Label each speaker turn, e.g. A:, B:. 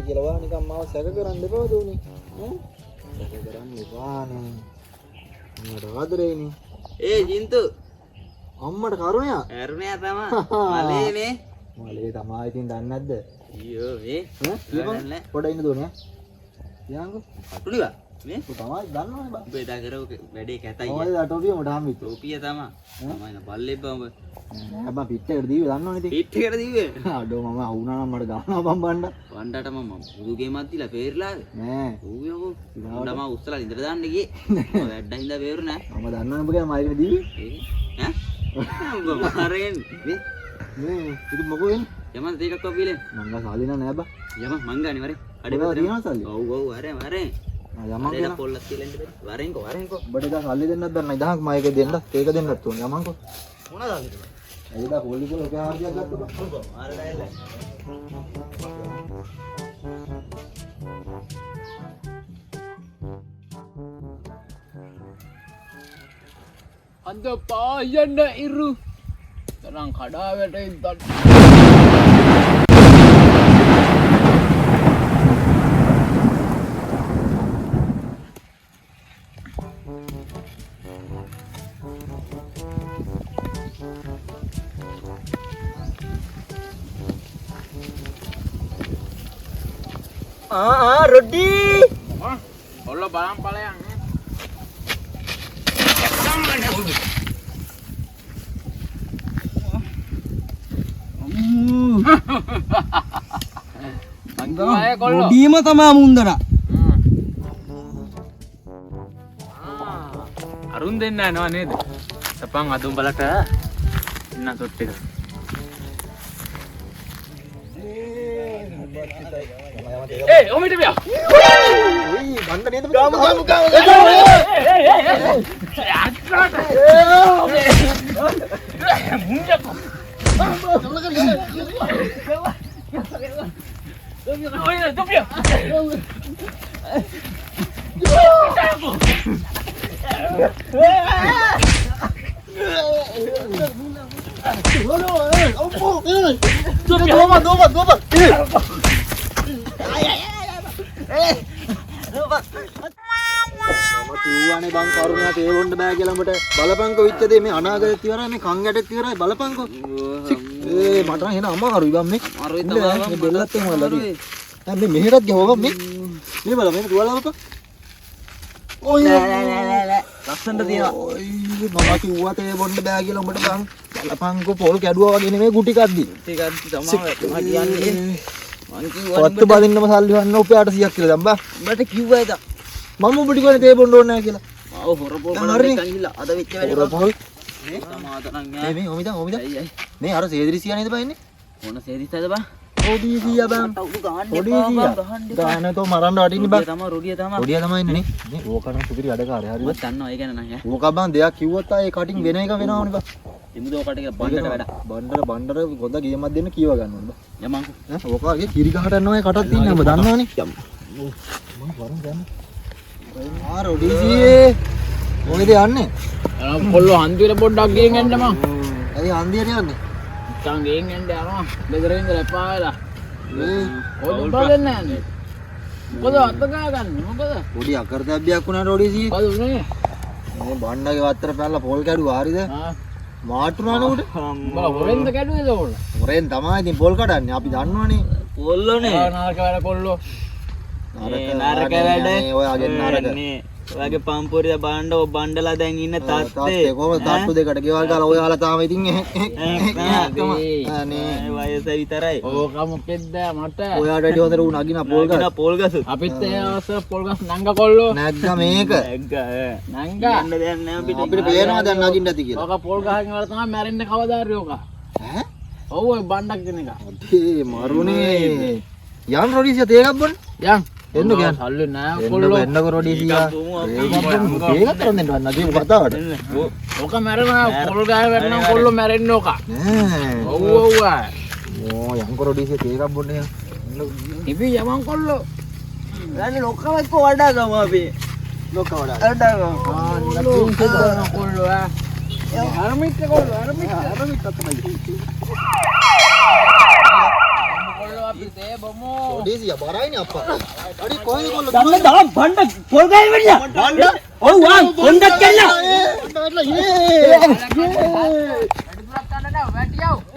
A: කියලා වා නිකන් මාව සැක කරන්න එපා දුනේ. ඈ? සැක කරන්න එපානේ. මට ආදරේනේ.
B: ඒ ජින්තු
A: අම්මට කරුණයා?
B: කරුණයා තමයි. මලේනේ.
A: මලේ තමයි ඉතින් දන්නේ නැද්ද?
B: අයියෝ මේ
A: ඈ? පොඩ ඉන්න දුනේ. යංගු.
B: අටුලිවා මේ
A: ඔය තමයි දන්නවනේ බා.
B: ඔබ එදා කරව වැඩේ කැතයි.
A: ඔය අටෝපිය මට හම්බෙච්ච.
B: ටෝපිය තමයි. තමයි බල්ලේ බඹ.
A: නෑ බා පිටේකට දීවේ දන්නවනේ ඉතින්.
B: පිට එකට දීවේ.
A: අඩෝ මම අහුණා නම් මට ගන්නවා බම්බණ්ඩ.
B: වණ්ඩට මම බුදු ගේමක් දීලා පෙරලාද?
A: නෑ.
B: ඌයෝ වණ්ඩ මම උස්සලා ඉඳලා දාන්න ගියේ. වැඩ හින්දා පෙරු නෑ.
A: මම දන්නවනේ ඔබ කියලා මයිකනේ දීවේ.
B: ඈ? ඔබ මාරෙන්
A: මේ ඉතින් මොකෝ වෙන්නේ?
B: යමන් දෙකක් කොපිලෙන්.
A: මංගා සාලි නෑ බා.
B: යමන් මංගානේ වරේ.
A: අඩේ තියනවා සල්ලි.
B: ඔව් ඔව් වරේ වරේ.
A: යමන් කියලා
B: පොල්ලක් කියලා ඉන්න බෑ. වරෙන්කෝ වරෙන්කෝ.
A: ඔබට දා සල්ලි දෙන්නත් බෑ. 1000ක් මයික දෙන්න. ඒක දෙන්නත් ඕනේ. යමන්කෝ.
B: මොනවාද අල්ලන්නේ?
A: එයිදා පොල්ලි පොල් ඔක හාර්දියක් ගත්තා බා.
B: මාර ඩයල්.
C: අද පායන්න ඉරු තරම් කඩා වැටෙයිද
B: රොඩි
C: ඔල්ල බලන් ඵලයන්
B: රොඩිම තමා මුන්දරා
C: අරුන් දෙන්න යනවා නේද සපන් අදුම් බලට ඉන්න සොට් එක ඒ ඔමිට බියා
A: ඔයි ගන්න නේද ගාමු කිව්වනේ බං කරුණා තේරෙන්න බෑ කියලා උඹට බලපංකෝ විච්ච දේ මේ අනාගතෙත් ඉවරයි මේ කන් ගැටෙත් ඉවරයි බලපංකෝ ඒ මට නම් එන අමාරුයි බං මේ
B: අමාරුයි තමයි
A: මේ බෙල්ලත් එහෙම වලදී දැන් මේ මෙහෙටත් ගහුවා මේ බල මේ තුවාල බලපන් ඔය
B: නෑ ලස්සනට තියෙනවා
A: ඔයි මම කිව්වා තේ බොන්න බෑ කියලා උඹට බං බලපංකෝ පොල් කැඩුවා වගේ නෙමෙයි ගුටි කද්දි
B: ටිකක් තමයි කියන්නේ මං කිව්වා
A: පත්තු බදින්නම සල්ලි වන්න උපේ 800ක් කියලා දැන් බා
B: උඹට කිව්වා එදා
A: මම උඹට කිව්වනේ තේ බොන්න ඕනේ නැහැ කියලා
B: ආව හොරපොල් බලන්න ගිහිල්ලා අද වෙච්ච වැඩේ
A: පොල්
B: මේ සමාදනම්
A: මේ ඔමිදා මේ අර සේදිරිසියා නේද බයින්නේ
B: මොන සේරිස්සද බා
A: ඔඩීසියා බං ඔඩීසියා ගානතෝ මරන්න වටින්නේ බං
B: තමයි රොඩිය තමයි
A: ඔඩියා තමයි ඉන්නේ නේ මේ ඕකනම් සුපිරි වැඩකාරය හරිද
B: මම දන්නවා ඒ ගැන නෑ
A: ඕක බං දෙයක් කිව්වොත් ආයේ කටින් වෙන එක වෙනවනේ බං
B: ඉමුදෝ කට කියලා බණ්ඩට වැඩ
A: බණ්ඩර ගොඩ ගියමක් දෙන්න කීව ගන්න ඕනේ බං
B: යමන්කෝ
A: ඈ ඕකගේ කිරි ගහට යනවා ඒ කටක් තියෙන්නේ ඔබ දන්නවනේ මම වරන් ගන්න ආ රොඩීසියේ මොකද යන්නේ
C: කොල්ලෝ හන්දියට පොඩ්ඩක් ගෙන් යන්න මං
A: ඇයි හන්දියට යන්නේ
C: මචං ගෙන් යන්න යනවා බෙදරින් ඉඳලා එපා වෙලා
A: මේ
C: ඔය බලන්න යන්නේ මොකද අත ගා ගන්න මොකද
A: පොඩි අකරතැබ්බයක් වුණා රොඩීසියේ
C: මොකද උනේ
A: මේ බණ්ඩගේ වත්තර පැනලා පොල් කැඩුවා හරිද මාටුනානේ උඩ
C: බල හොරෙන්ද කැඩුවේද ඕන
A: හොරෙන් තමයි ඉතින් පොල් කඩන්නේ අපි දන්නවනේ
B: පොල්ලෝනේ
C: නාරක වැඩ කොල්ලෝ
B: නරක වැඩ
A: ඔයාගේ නරක
B: ඔයාගේ පම්පොරිය බණ්ඩ ඔය බණ්ඩලා දැන් ඉන්න තාත්තේ
A: කොහොමද තට්ටු දෙකට ගෙවල් ගාලා ඔයාලා තාම ඉතින්
B: අනේ වයස විතරයි
C: ඕක මොකෙද්ද මට
A: ඔයාට වැඩි හොඳට උ නගින පොල් ගස්
B: පොල් ගස
C: අපිත් ඒ අවසර පොල් ගස් නංග කොල්ලෝ
A: නැග්ග මේක
C: නංග
B: යන්න දෙයක් නෑ අපිට
A: අපිට පේනවා දැන් නගින්න ඇති කියලා
C: ඕක පොල් ගහකින් වල තමයි මැරෙන්න කවදාරි ඕක
A: ඈ
C: ඔව් ඔය බණ්ඩක් දෙන එක
A: අඩේ මරුනේ යන් රොඩීසියා තේකක් බොන්න
C: යන්
A: එන්න ගියන්
C: සල්ලි නෑ
A: කොල්ලෝ
C: කොල්ලෝ
A: එන්නකො රොඩීසියා තේකක් කරන් දෙන්න වන්න නදී කතාවට
C: ඕක මැරෙනවා පොල් ගහ වැටෙනවා කොල්ලෝ මැරෙන්න ඕක
A: නෑ
C: ඔව් ඔව්
A: ඕ යන්කො රොඩීසියා තේකක් බොන්න යන්
C: ඉපි යමන් කොල්ලෝ
B: දැන් ලොක්කමත් කො වඩා ගම අපි
A: ලොක්ක වඩා
C: කොල්ලෝ අරමිට කොල්ලෝ අරමිට තමයි කොල්ලෝ අපි තේ බොමු
A: දේසියා බරයිනේ අප්පා. අඩි කොහෙද කොල්ල?
D: ගන්න දාලා බණ්ඩ පොල් ගහයි වෙන්න.
A: බණ්ඩ?
D: ඔව් වා කොණ්ඩක් කන්න.
A: බණ්ඩ වැටලා ඉන්නේ.
B: වැඩි දුරක් යන්න නෑ වැටියව